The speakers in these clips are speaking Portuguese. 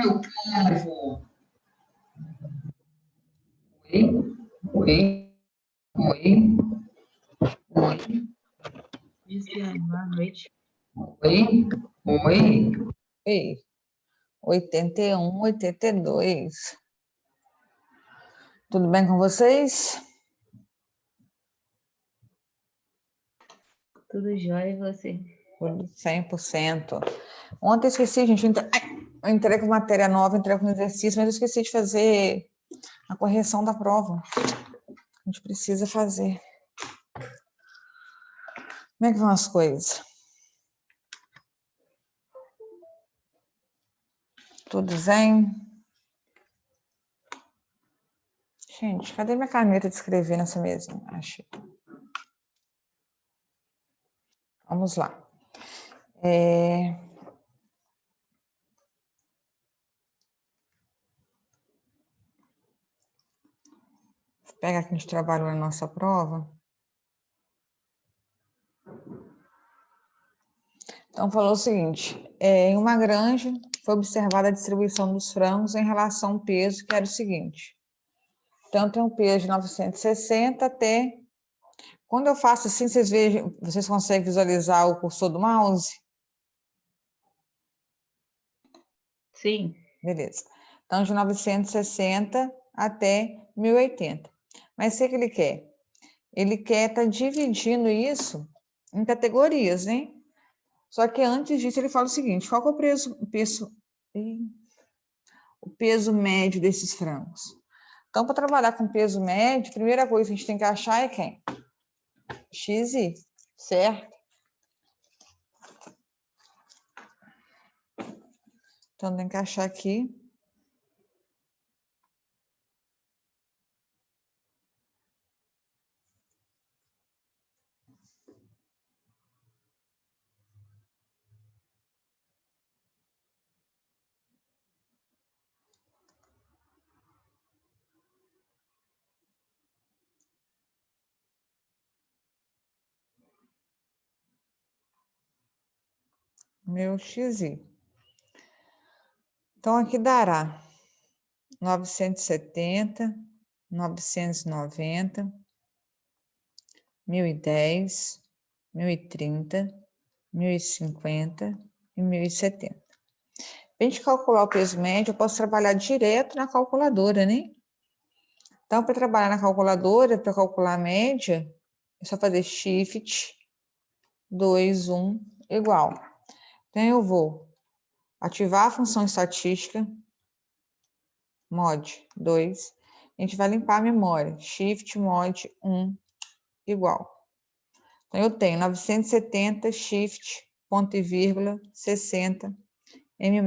meu povo. Oi, oi, oi, Luciane, boa noite. oi, oi. Ei, 81, 82. Tudo bem com vocês? Tudo jóia e você? Tudo 100%. Ontem eu esqueci, gente, eu entrei com matéria nova, entrei com exercício, mas eu esqueci de fazer a correção da prova. A gente precisa fazer. Como é que vão as coisas? Tudo zen? Gente, cadê minha caneta de escrever nessa mesinha? Achei. Vamos lá. Pega aqui, a gente trabalhou na nossa prova. Então, falou o seguinte, em uma granja foi observada a distribuição dos frangos em relação ao peso, que era o seguinte. Então, tem um peso de 960 até... Quando eu faço assim, vocês conseguem visualizar o cursor do mouse? Sim. Beleza. Então, de 960 até 1080. Mas o que ele quer? Ele quer estar dividindo isso em categorias, né? Só que antes disso ele fala o seguinte, qual que é o peso médio desses frangos? Então, para trabalhar com peso médio, a primeira coisa que a gente tem que achar é quem? XI, certo? Então, tem que achar aqui. Meu XI. Então, aqui dará 970, 990, 1010, 1030, 1050 e 1070. Para a gente calcular o peso médio, eu posso trabalhar direto na calculadora, né? Então, para trabalhar na calculadora, para calcular a média, é só fazer Shift 2, 1, igual. Então, eu vou ativar a função estatística, mod 2, a gente vai limpar a memória, Shift mod 1, igual. Então, eu tenho 970, Shift, ponto e vírgula, 60, M+.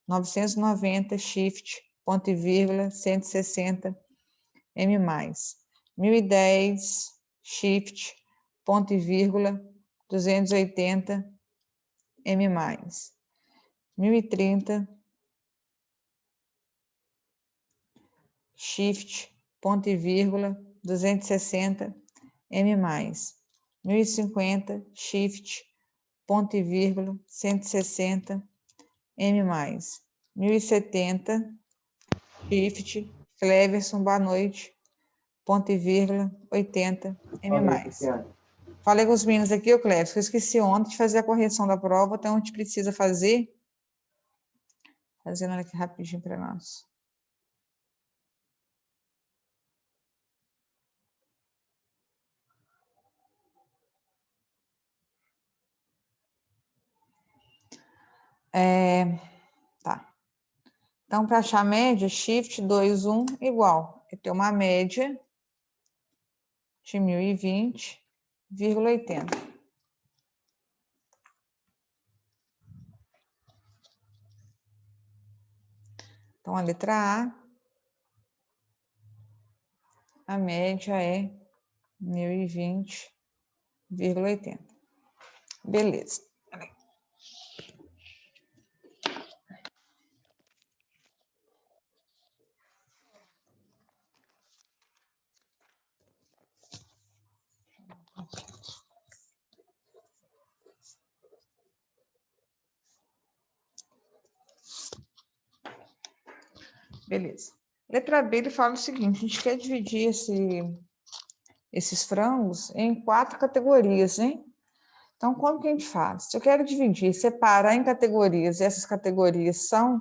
990, Shift, ponto e vírgula, 160, M+. 1010, Shift, ponto e vírgula, 280, M+. 1030, Shift, ponto e vírgula, 260, M+. 1050, Shift, ponto e vírgula, 160, M+. 1070, Shift, Cleverson, boa noite, ponto e vírgula, 80, M+. Falei com os meninos aqui, ô Cleverson, eu esqueci ontem de fazer a correção da prova, então a gente precisa fazer, fazendo aqui rapidinho para nós. Tá. Então, para achar a média, Shift 2, 1, igual. Eu tenho uma média de 1020,80. Então, a letra A média é 1020,80. Beleza. Beleza. Letra B, ele fala o seguinte, a gente quer dividir esses frangos em 4 categorias, hein? Então, como que a gente faz? Se eu quero dividir, separar em categorias, e essas categorias são,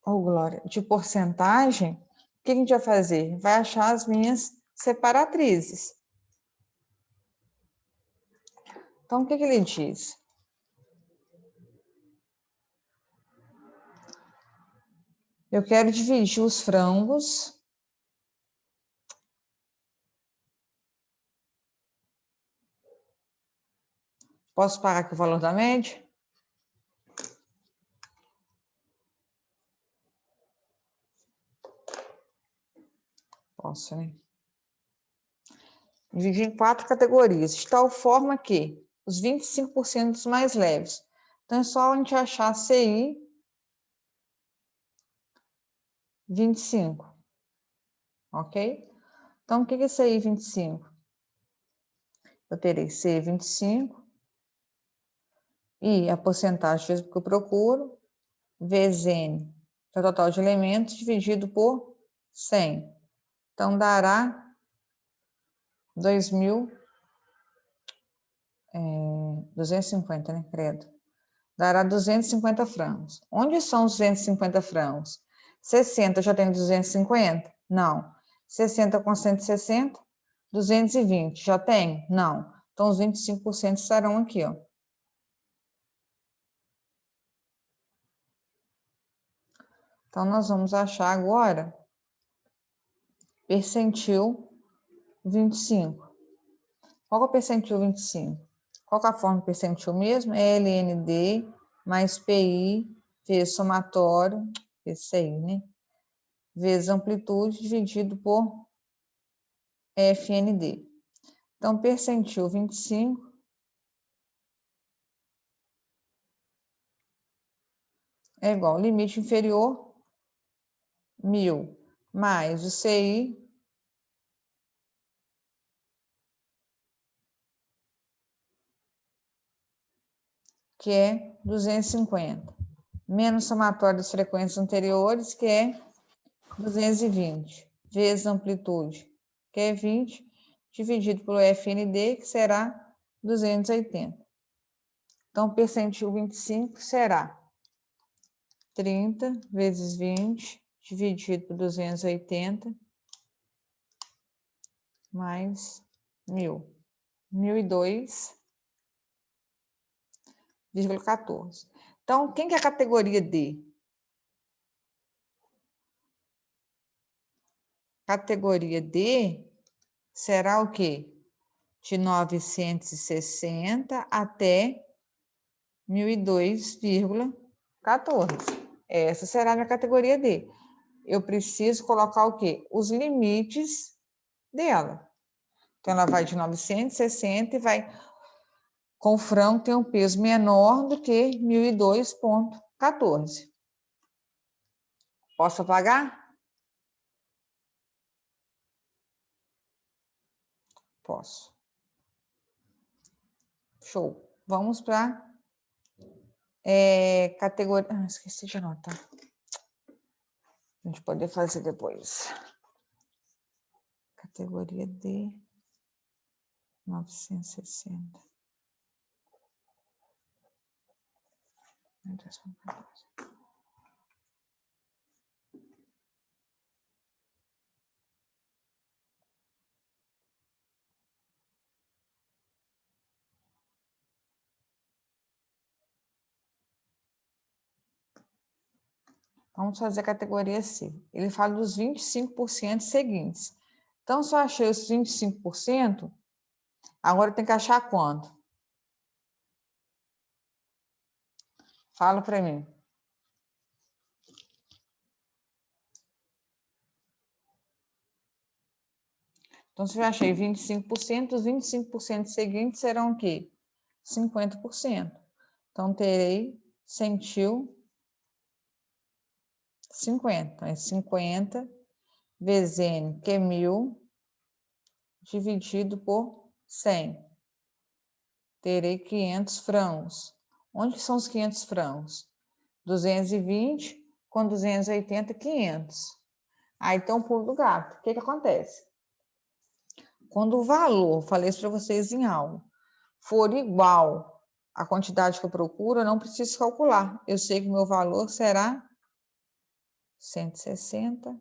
Glória, de porcentagem, o que a gente vai fazer? Vai achar as minhas separatrizes. Então, o que ele diz? Eu quero dividir os frangos Posso pagar aqui o valor da média? Posso, né? Dividir em 4 categorias, de tal forma que os 25% dos mais leves. Então, é só a gente achar CI 25. Ok? Então, o que é CI 25? Eu terei CI 25 e a porcentagem que eu procuro, vezes N, que é o total de elementos, dividido por 100. Então, dará 250, né, credo? Dará 250 frangos. Onde são os 250 frangos? 60 já tem 250? Não. 60 com 160? 220. Já tem? Não. Então, os 25% estarão aqui, ó. Então, nós vamos achar agora percentil 25. Qual é o percentil 25? Qual é a forma do percentil mesmo? É LND mais PI vezes somatório, esse aí, né? Vezes amplitude dividido por FND. Então, percentil 25 é igual ao limite inferior 1.000 mais o CI que é 250, menos o somatório das frequências anteriores, que é 220, vezes amplitude, que é 20, dividido pelo FND, que será 280. Então, percentil 25 será 30 vezes 20, dividido por 280, mais 1.000. 1.002,14. Então, quem que é a categoria D? Categoria D será o quê? De 960 até 1.002,14. Essa será a minha categoria D. Eu preciso colocar o quê? Os limites dela. Então, ela vai de 960 e vai... Com o frango tem um peso menor do que 1.002,14. Posso apagar? Posso. Show. Vamos para categoria... esqueci de anotar. A gente pode fazer depois. Categoria D, 960. Vamos fazer a categoria C. Ele fala dos 25% seguintes. Então, se eu achei os 25%, agora tem que achar quanto? Fala para mim. Então, se eu achei 25%, os 25% seguintes serão o quê? 50%. Então, terei centil 50. Então, é 50 vezes N, que é 1.000, dividido por 100. Terei 500 frangos. Onde são os 500 frangos? 220 com 280, 500. Aí tem um pulo do gato. O que acontece? Quando o valor, falei isso para vocês em aula, for igual à quantidade que eu procuro, eu não preciso calcular. Eu sei que o meu valor será 160.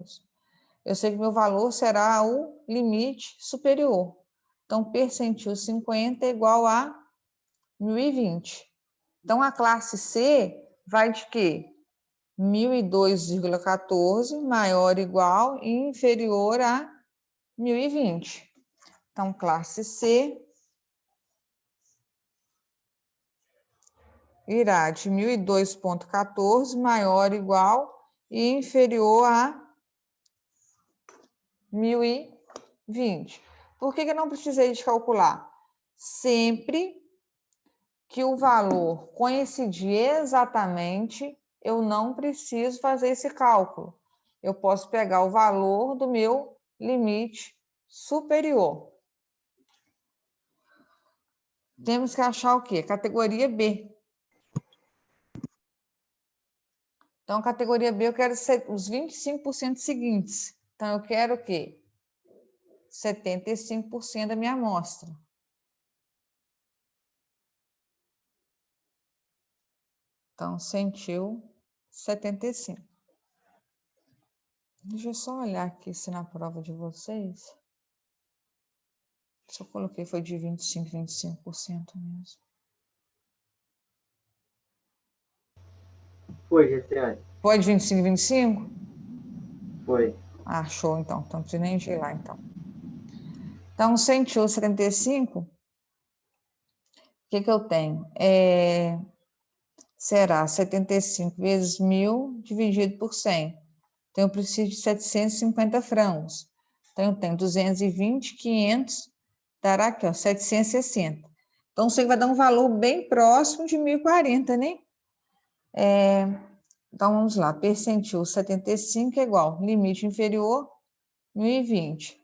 Isso. Eu sei que meu valor será o limite superior. Então, percentil 50 é igual a 1020. Então, a classe C vai de quê? 1002,14 maior ou igual e inferior a 1020. Então, classe C irá de 1002,14 maior ou igual e inferior a 1020. Por que eu não precisei de calcular? Sempre que o valor coincidir exatamente, eu não preciso fazer esse cálculo. Eu posso pegar o valor do meu limite superior. Temos que achar o quê? Categoria B. Então, categoria B, eu quero os 25% seguintes. Então, eu quero o quê? 75% da minha amostra. Então, sentiu 75. Deixa eu só olhar aqui se na prova de vocês, se eu coloquei foi de 25% mesmo. Foi, Gessiane. Foi de 25? Foi. Ah, show, então. Então, não precisa nem ir lá, então. Então, sentiu 75, o que eu tenho? Será 75 vezes 1.000 dividido por 100. Então, eu preciso de 750 frangos. Então, eu tenho 220, 500, dará aqui, ó, 760. Então, você vai dar um valor bem próximo de 1.040, né? Então, vamos lá. Percentil 75 é igual limite inferior, 1.020,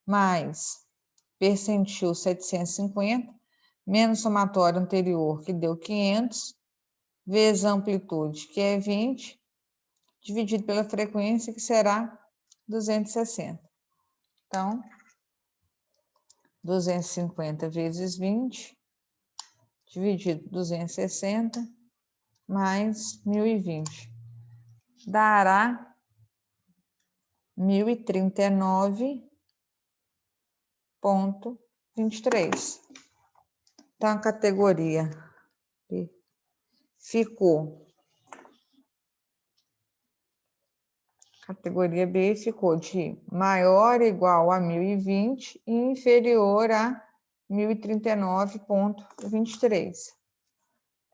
mais percentil 750, menos somatório anterior, que deu 500, vezes a amplitude, que é 20, dividido pela frequência, que será 260. Então, 250 vezes 20, dividido por 260, mais 1.020. Dará 1.039,23. Então, a categoria B ficou. Categoria B ficou de maior ou igual a 1.020 e inferior a 1.039,23.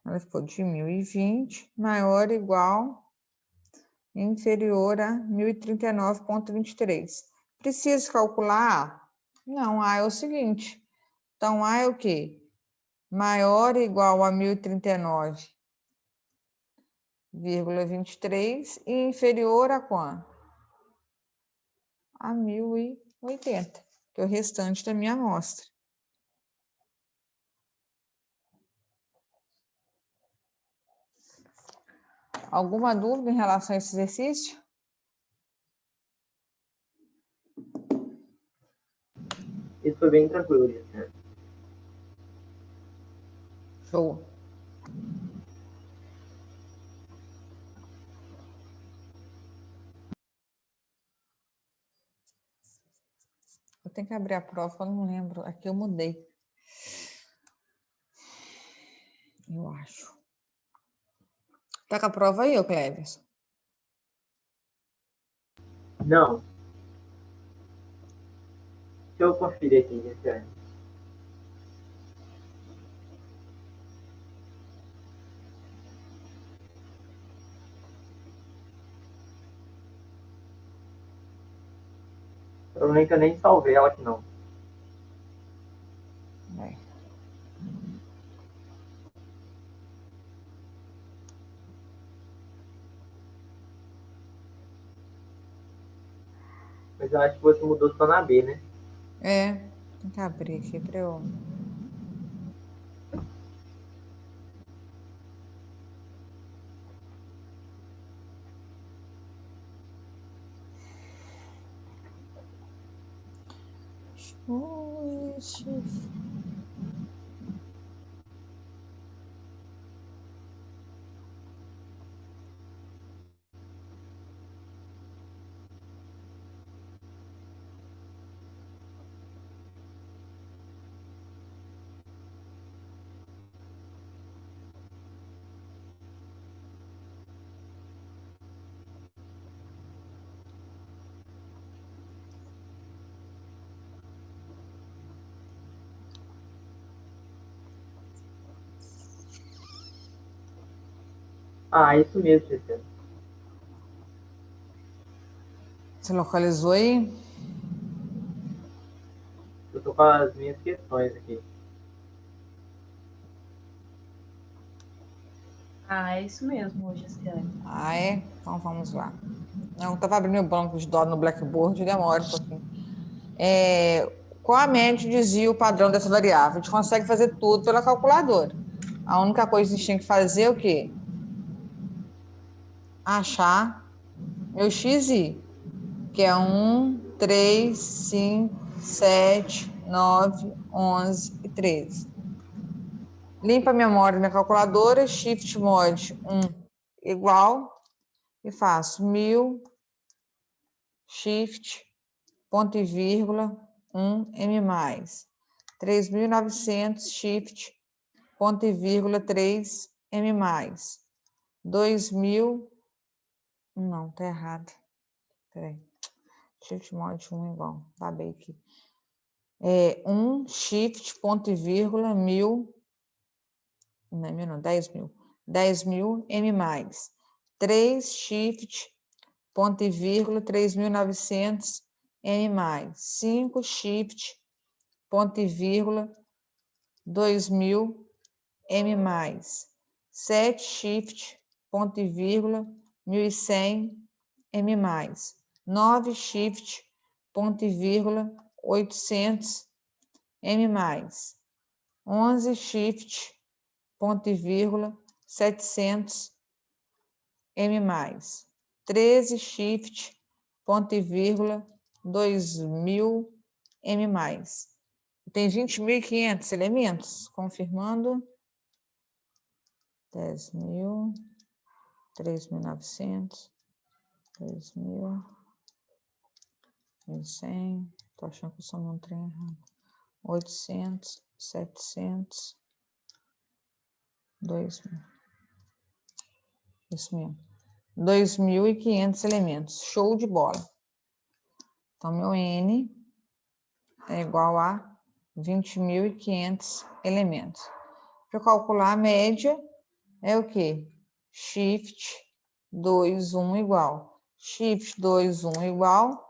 Ela ficou de 1.020 maior ou igual inferior a 1.039,23. Preciso calcular A? Não, A é o seguinte. Então, A é o quê? Maior ou igual a 1.039,23 e inferior a quanto? A 1.080, que é o restante da minha amostra. Alguma dúvida em relação a esse exercício? Isso foi bem tranquilo, Gessiane. Show. Eu tenho que abrir a prova, eu não lembro. Aqui eu mudei. Eu acho. Tá com a prova aí, ô Cleves? Não. Deixa eu conferir aqui, Gessiane. Provavelmente eu nem salvei ela aqui, não. É. Mas eu acho que você mudou só na B, né? Tem que abrir aqui para eu... X. Ah, isso mesmo, Cristiano. Você localizou aí? Eu tô com as minhas questões aqui. Ah, é isso mesmo, Gessiane. Ah, é? Então vamos lá. Não, estava abrindo o banco de dados no Blackboard, demora um pouquinho. Qual a média de desvio padrão dessa variável? A gente consegue fazer tudo pela calculadora. A única coisa que a gente tem que fazer é o quê? Achar meu XI, que é 1, 3, 5, 7, 9, 11 e 13. Limpa a memória da minha calculadora, Shift Mod 1 igual, e faço 1000, Shift, ponto e vírgula, 1 M+. 3.900, Shift, ponto e vírgula, 3 M+. 2.000, não, tá errado. Peraí. Shift mod 1 igual, babei aqui. 1 shift, ponto e vírgula, 1000, não é 1000 não, 10.000. 10.000 M+. 3 shift, ponto e vírgula, 3.900 M+. 5 shift, ponto e vírgula, 2.000 M+. 7 shift, ponto e vírgula, 1.100 M+. 9 shift, ponto e vírgula, 800 M+. 11 shift, ponto e vírgula, 700 M+. 13 shift, ponto e vírgula, 2.000 M+. Tem 20.500 elementos, confirmando. 10.000, 3.900, 2.000, 1.100, tô achando que eu só não trem errado. 800, 700, 2.000. Isso mesmo. 2.500 elementos. Show de bola. Então, meu N é igual a 20.500 elementos. Para calcular a média, é o quê? Shift 2, 1 igual. Shift 2, 1 igual.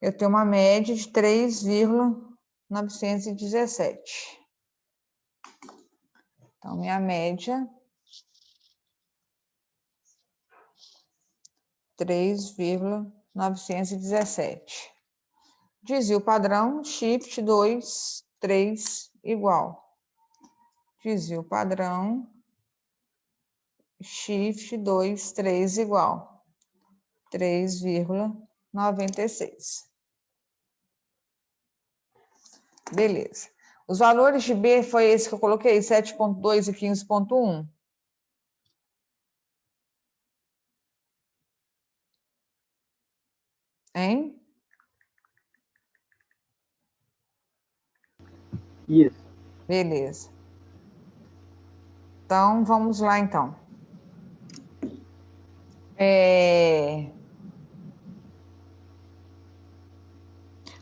Eu tenho uma média de 3,917. Então, minha média 3,917. Desvio padrão, Shift 2, 3 igual. Desvio padrão, Shift 2, 3 igual. 3,96. Beleza. Os valores de B foi esse que eu coloquei, 7,2 e 15,1. Hein? Isso. Beleza. Então, vamos lá, então.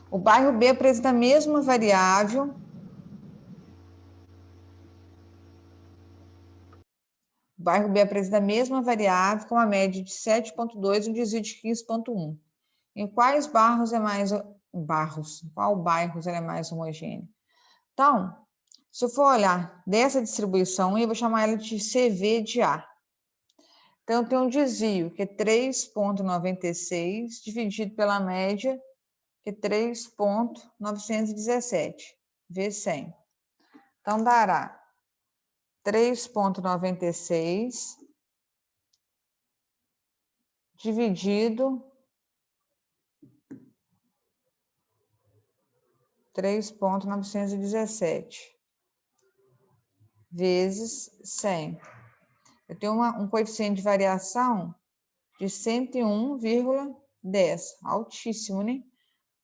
O bairro B apresenta a mesma variável. O bairro B apresenta a mesma variável com uma média de 7,2 e um desvio de 15,1. Em quais bairros é mais... Qual bairros é mais homogêneo? Então, se eu for olhar dessa distribuição, eu vou chamar ela de CV de A. Então, eu tenho um desvio, que é 3,96, dividido pela média, que é 3,917, vezes 100. Então, dará 3,96 dividido 3,917 vezes 100. Eu tenho um coeficiente de variação de 101,10, altíssimo, né?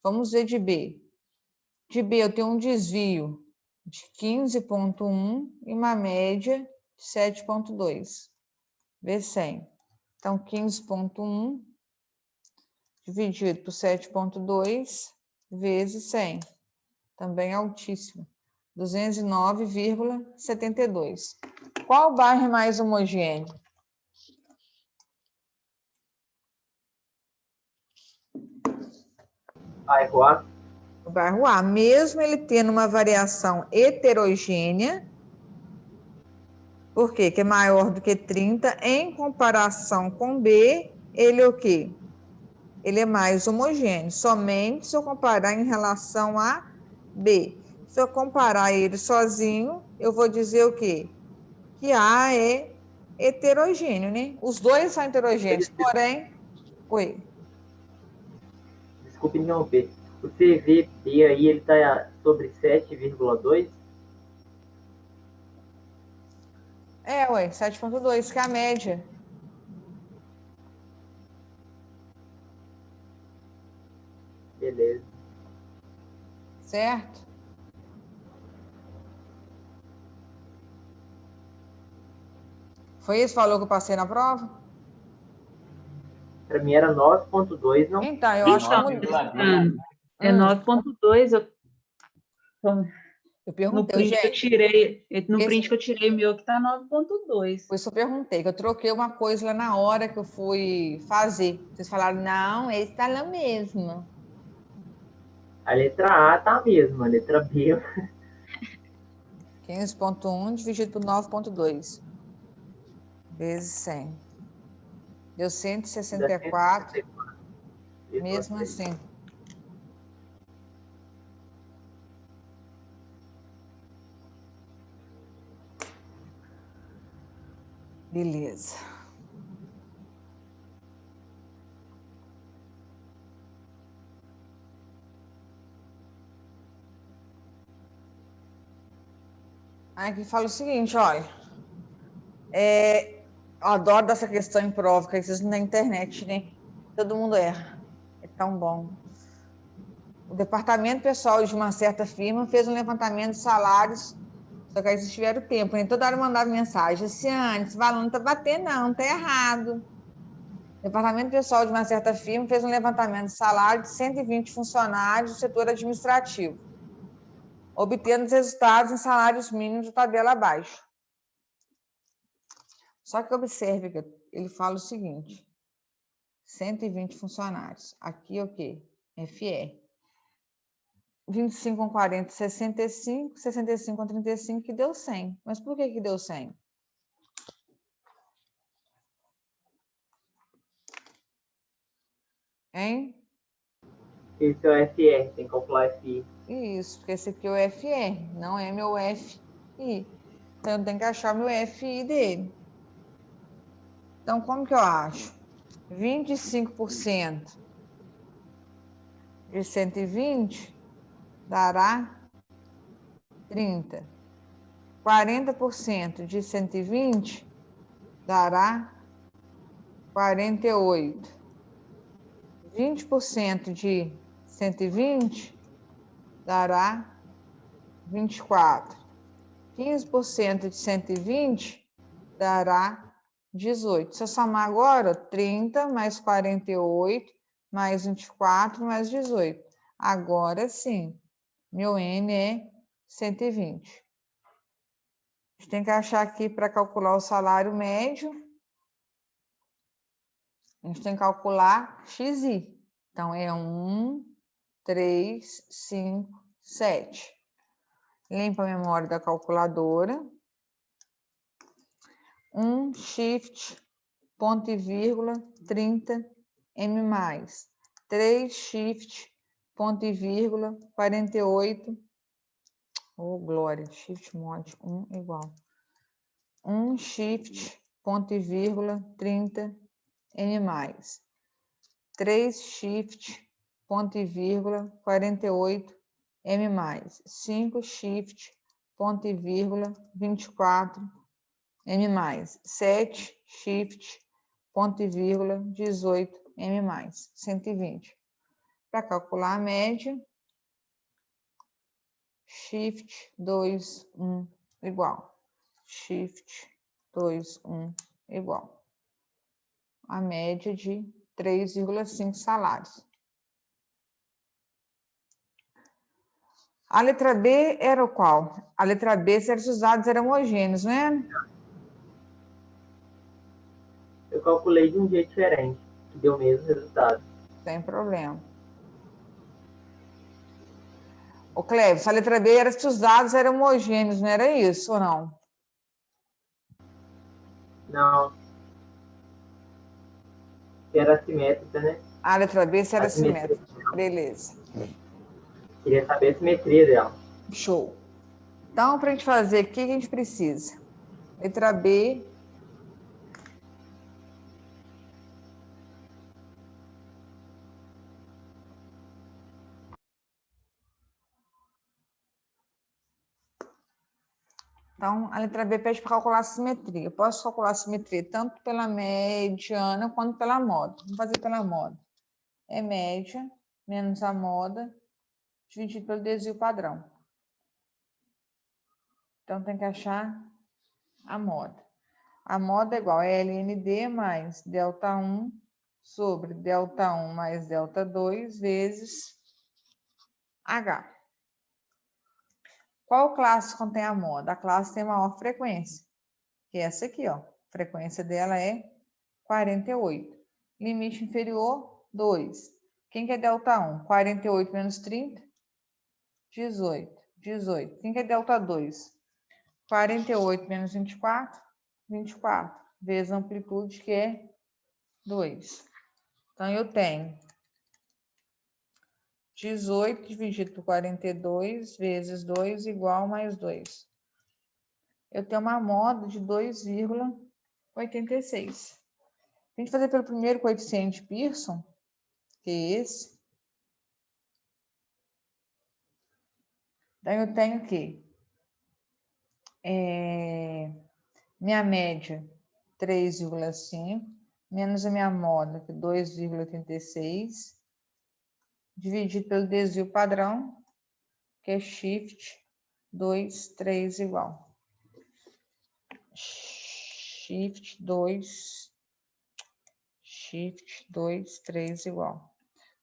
Vamos ver de B. De B eu tenho um desvio de 15,1 e uma média de 7,2 vezes 100. Então, 15,1 dividido por 7,2 vezes 100. Também altíssimo. 209,72. Qual bairro é mais homogêneo? Bairro A. O bairro A, mesmo ele tendo uma variação heterogênea, por quê? Que é maior do que 30, em comparação com B, ele é o quê? Ele é mais homogêneo, somente se eu comparar em relação a B. Se eu comparar ele sozinho, eu vou dizer o quê? Que A é heterogêneo, né? Os dois são heterogêneos, porém... Oi. Desculpe interromper. O CVB aí, ele está sobre 7,2? Ué, 7,2, que é a média. Beleza. Certo? Foi esse valor que eu passei na prova? Para mim era 9,2, não? Então, eu acho que é muito... É 9,2. Eu No perguntei, print que eu gente. tirei, no print que eu tirei meu que tá 9,2. Por isso eu perguntei, que eu troquei uma coisa lá na hora que eu fui fazer. Vocês falaram, não, esse tá lá mesmo. A letra A tá a mesma, a letra B 15,1 dividido por 9,2 vezes 100. Deu 164, mesmo assim. Beleza. Aqui fala o seguinte, olha. Eu adoro dessa questão em prova, que vocês na internet, né? Todo mundo erra. É tão bom. O departamento pessoal de uma certa firma fez um levantamento de salários, só que aí vocês tiveram tempo, né? Toda hora mandava mensagem, Luciane, esse valor não está batendo, não, está errado. O departamento pessoal de uma certa firma fez um levantamento de salário de 120 funcionários do setor administrativo, obtendo os resultados em salários mínimos da tabela abaixo. Só que observe que ele fala o seguinte, 120 funcionários. Aqui é o quê? FE. 25 com 40, 65, 65 com 35, que deu 100. Mas por que deu 100? Hein? Esse é o FR, tem que calcular FI. Isso, porque esse aqui é o FR, não é meu FI. Então, eu tenho que achar meu FI dele. Então, como que eu acho? 25% de 120 dará 30. 40% de 120 dará 48. 20% de 120 dará 24. 15% de 120 dará 18. Se eu somar agora, 30 mais 48 mais 24 mais 18. Agora sim, meu N é 120. A gente tem que achar aqui para calcular o salário médio. A gente tem que calcular XI. Então, é 1, 3, 5, 7. Limpa a memória da calculadora. 1 shift, ponto e vírgula, 30 M+. 3 shift, ponto e vírgula, 48. Oh, glória, shift mod 1 igual. 1 shift, ponto e vírgula, 30 M+. 3 shift, ponto e vírgula, 48 M mais 5, shift, ponto e vírgula, 24, M mais 7, shift, ponto e vírgula, 18, M mais 120. Para calcular a média, shift 2, 1, igual. Shift 2, 1, igual. A média de 3,5 salários. A letra B era o qual? A letra B, se os dados eram homogêneos, né? Eu calculei de um jeito diferente, que deu o mesmo resultado. Sem problema. Ô, Cleves, a letra B era se os dados eram homogêneos, não era isso ou não? Não. Era assimétrica, né? A letra B se era Assimetria. simétrica. Beleza. Queria saber a simetria dela. Show. Então, para a gente fazer, o que a gente precisa? Letra B. Então, a letra B pede para calcular a simetria. Eu posso calcular a simetria tanto pela mediana quanto pela moda. Vamos fazer pela moda. É média menos a moda dividido pelo desvio padrão. Então, tem que achar a moda. A moda é igual a LND mais delta1 sobre delta1 mais delta2 vezes H. Qual classe contém a moda? A classe tem maior frequência, que é essa aqui, ó. A frequência dela é 48. Limite inferior, 2. Quem que é delta1? 48 menos 30? 18. 18. Quem que é delta2? 48 menos 24? 24. Vezes a amplitude, que é 2. Então, eu tenho 18 dividido por 42 vezes 2 igual mais 2. Eu tenho uma moda de 2,86. A gente fazer pelo primeiro coeficiente de Pearson, que é esse. Daí eu tenho que minha média 3,5 menos a minha moda, que é 2,86, dividido pelo desvio padrão, que é shift 2, 3 igual. Shift 2, 3 igual.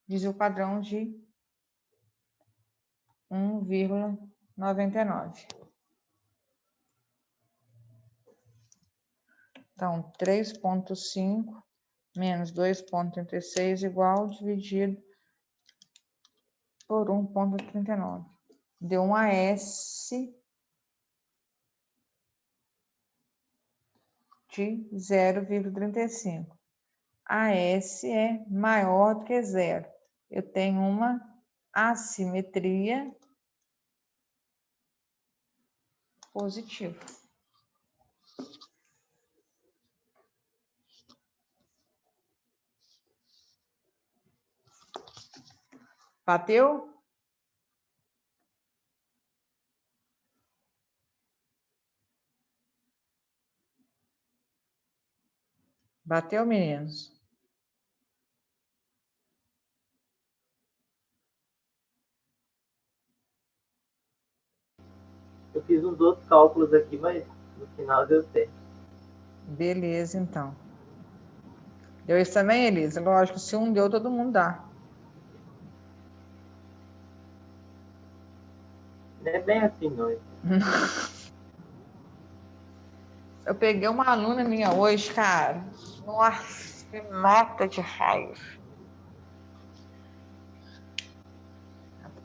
Desvio padrão de 1,99. Então, 3,5 menos 2,36 igual dividido por 1,39. Deu um AS de 0,35. AS é maior do que zero. Eu tenho uma assimetria positiva. Bateu? Bateu, meninos? Eu fiz uns outros cálculos aqui, mas no final deu certo. Beleza, então. Deu isso também, Elisa? Lógico, se um deu, todo mundo dá. Não é bem assim, não. Eu peguei uma aluna minha hoje, cara. Nossa, que mata de raiva.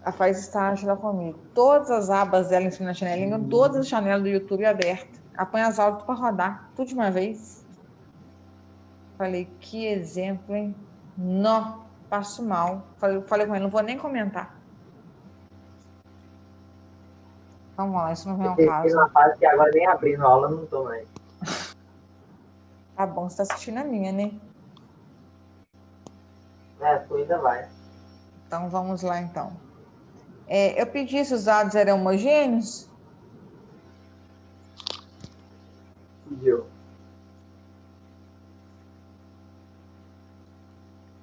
Ela faz estágio lá comigo. Todas as abas dela em cima da janelinha, todas as janelas do YouTube abertas. Ela as aulas para rodar, tudo de uma vez. Falei, que exemplo, hein? Não, passo mal. Falei com ele, não vou nem comentar. Vamos lá, isso não vem ao caso. Uma fase que agora nem abrindo a aula, não tô mais. Tá bom, você tá assistindo a minha, né? A sua ainda vai. Então, vamos lá, então. Eu pedi se os dados eram homogêneos. Pediu.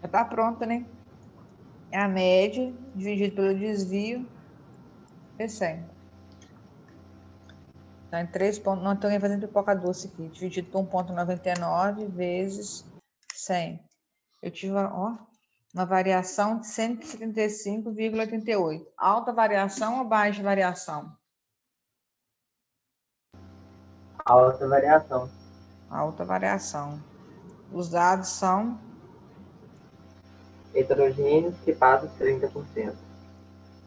Já está pronto, né? É a média dividido pelo desvio vezes 100. Tá em 3 pontos. Não, estou fazendo pipoca doce aqui. Dividido por 1,99 vezes 100. Eu tive, ó, uma variação de 175,88. Alta variação ou baixa variação? Alta variação. Alta variação. Os dados são Heterogêneos tipados 30%.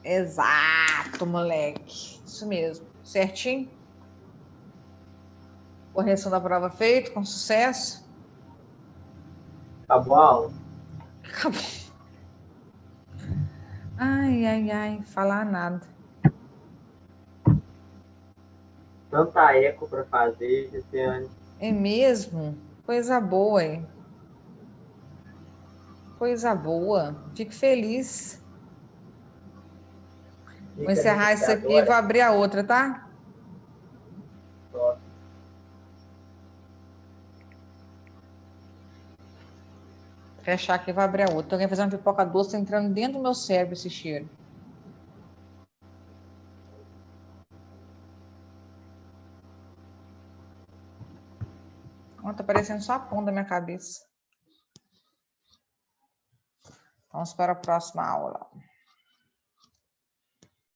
exato, moleque. Isso mesmo. Certinho? Correção da prova feita, com sucesso. Acabou a aula. Acabou. Ai, ai, ai, falar nada. Tanta eco para fazer, Luciane. É mesmo? Coisa boa, hein? Coisa boa. Fico feliz. Vou encerrar isso aqui e vou abrir a outra, tá? Fechar aqui e vou abrir a outra. Alguém fazer uma pipoca doce entrando dentro do meu cérebro esse cheiro. Ó, tá parecendo só a ponta da minha cabeça. Vamos para a próxima aula.